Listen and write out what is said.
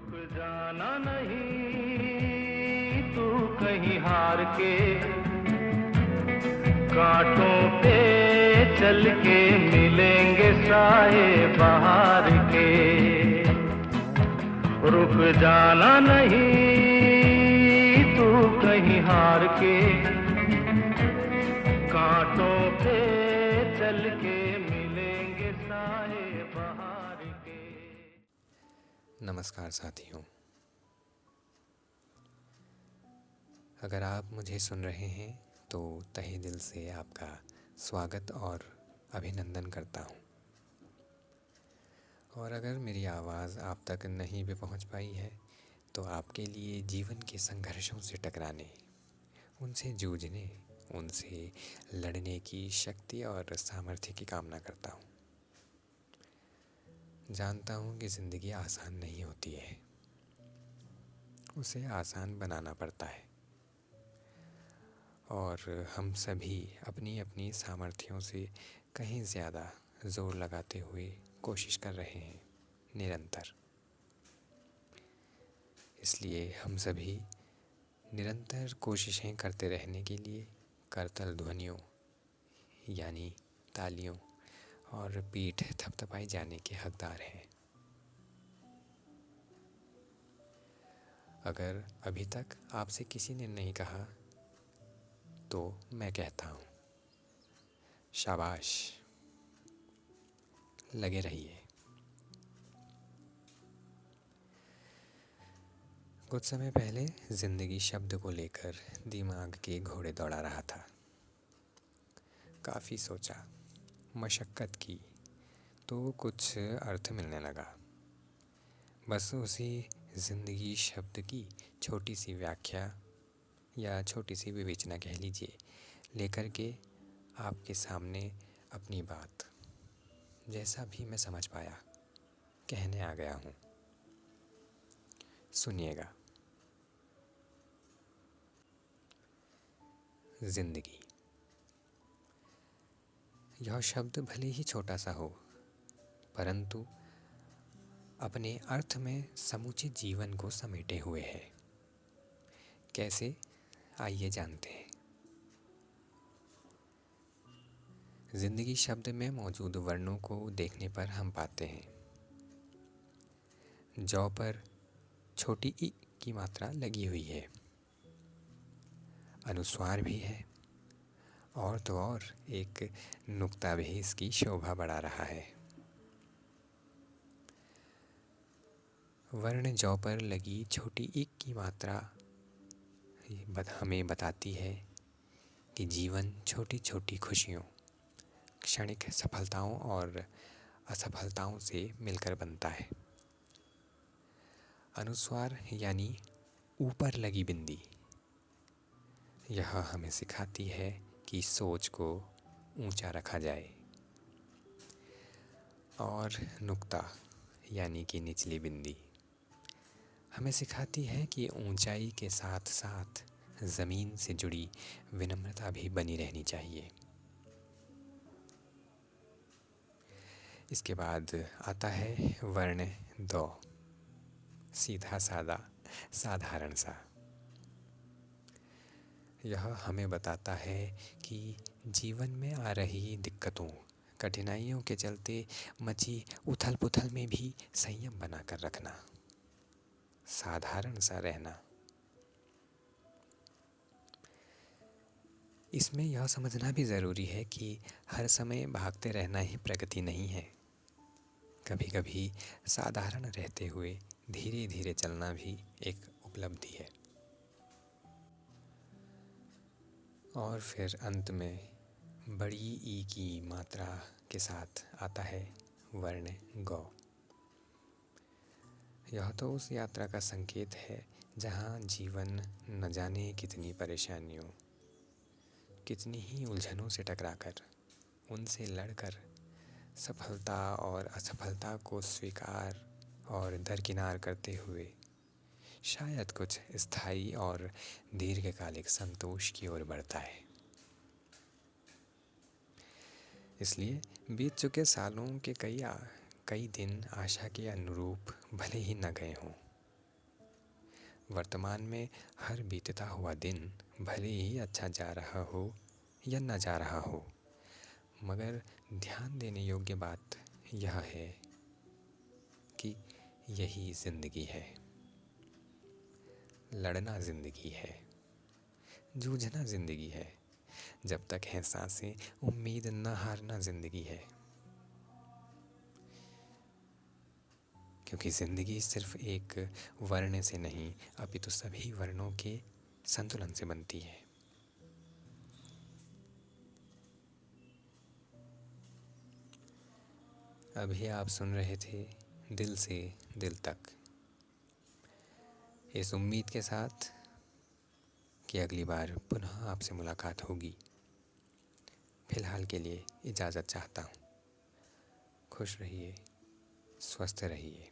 रुक जाना नहीं तू कहीं हार के, कांटों पे चल के मिलेंगे साए बहार के। रुक जाना नहीं तू कहीं हार के, कांटों पे चल के मिलेंगे साए बहार के। नमस्कार साथियों, अगर आप मुझे सुन रहे हैं तो तहे दिल से आपका स्वागत और अभिनंदन करता हूं। और अगर मेरी आवाज़ आप तक नहीं भी पहुंच पाई है तो आपके लिए जीवन के संघर्षों से टकराने, उनसे जूझने, उनसे लड़ने की शक्ति और सामर्थ्य की कामना करता हूं। जानता हूं कि ज़िंदगी आसान नहीं होती है, उसे आसान बनाना पड़ता है। और हम सभी अपनी अपनी सामर्थ्यों से कहीं ज़्यादा ज़ोर लगाते हुए कोशिश कर रहे हैं निरंतर। इसलिए हम सभी निरंतर कोशिशें करते रहने के लिए करतल ध्वनियों यानी तालियों और पीठ थपथपाए जाने के हकदार हैं। अगर अभी तक आपसे किसी ने नहीं कहा तो मैं कहता हूँ, शाबाश, लगे रहिए। कुछ समय पहले ज़िंदगी शब्द को लेकर दिमाग के घोड़े दौड़ा रहा था। काफ़ी सोचा, मशक्क़त की तो कुछ अर्थ मिलने लगा। बस उसी ज़िंदगी शब्द की छोटी सी व्याख्या या छोटी सी विवेचना कह लीजिए, लेकर के आपके सामने अपनी बात, जैसा भी मैं समझ पाया, कहने आ गया हूँ। सुनिएगा। जिंदगी, यह शब्द भले ही छोटा सा हो, परंतु अपने अर्थ में समूचे जीवन को समेटे हुए है। कैसे, आइए जानते हैं। जिंदगी शब्द में मौजूद वर्णों को देखने पर हम पाते हैं, जौ पर छोटी ई की मात्रा लगी हुई है, अनुस्वार भी है, और तो और एक नुक्ता भी इसकी शोभा बढ़ा रहा है। वर्ण जौ पर लगी छोटी ई की मात्रा हमें बताती है कि जीवन छोटी छोटी खुशियों, क्षणिक सफलताओं और असफलताओं से मिलकर बनता है। अनुस्वार यानी ऊपर लगी बिंदी, यह हमें सिखाती है कि सोच को ऊंचा रखा जाए। और नुक्ता यानी कि निचली बिंदी हमें सिखाती है कि ऊंचाई के साथ साथ ज़मीन से जुड़ी विनम्रता भी बनी रहनी चाहिए। इसके बाद आता है वर्ण दौ, सीधा सादा, साधारण सा। यह हमें बताता है कि जीवन में आ रही दिक्कतों, कठिनाइयों के चलते मची उथल पुथल में भी संयम बनाकर रखना, साधारण सा रहना। इसमें यह समझना भी ज़रूरी है कि हर समय भागते रहना ही प्रगति नहीं है। कभी कभी साधारण रहते हुए धीरे धीरे चलना भी एक उपलब्धि है। और फिर अंत में बड़ी ई की मात्रा के साथ आता है वर्ण गौ। यह तो उस यात्रा का संकेत है जहाँ जीवन न जाने कितनी परेशानियों, कितनी ही उलझनों से टकराकर, उनसे लड़कर सफलता और असफलता को स्वीकार और दरकिनार करते हुए शायद कुछ स्थायी और दीर्घकालिक संतोष की ओर बढ़ता है। इसलिए बीत चुके सालों के कई दिन आशा के अनुरूप भले ही न गए हों, वर्तमान में हर बीतता हुआ दिन भले ही अच्छा जा रहा हो या ना जा रहा हो, मगर ध्यान देने योग्य बात यह है कि यही जिंदगी है। लड़ना जिंदगी है, जूझना जिंदगी है, जब तक है सांसें उम्मीद न हारना जिंदगी है। क्योंकि जिंदगी सिर्फ एक वर्ण से नहीं अपितु सभी वर्णों के संतुलन से बनती है। अभी आप सुन रहे थे दिल से दिल तक, इस उम्मीद के साथ कि अगली बार पुनः आपसे मुलाकात होगी। फिलहाल के लिए इजाज़त चाहता हूँ। खुश रहिए, स्वस्थ रहिए।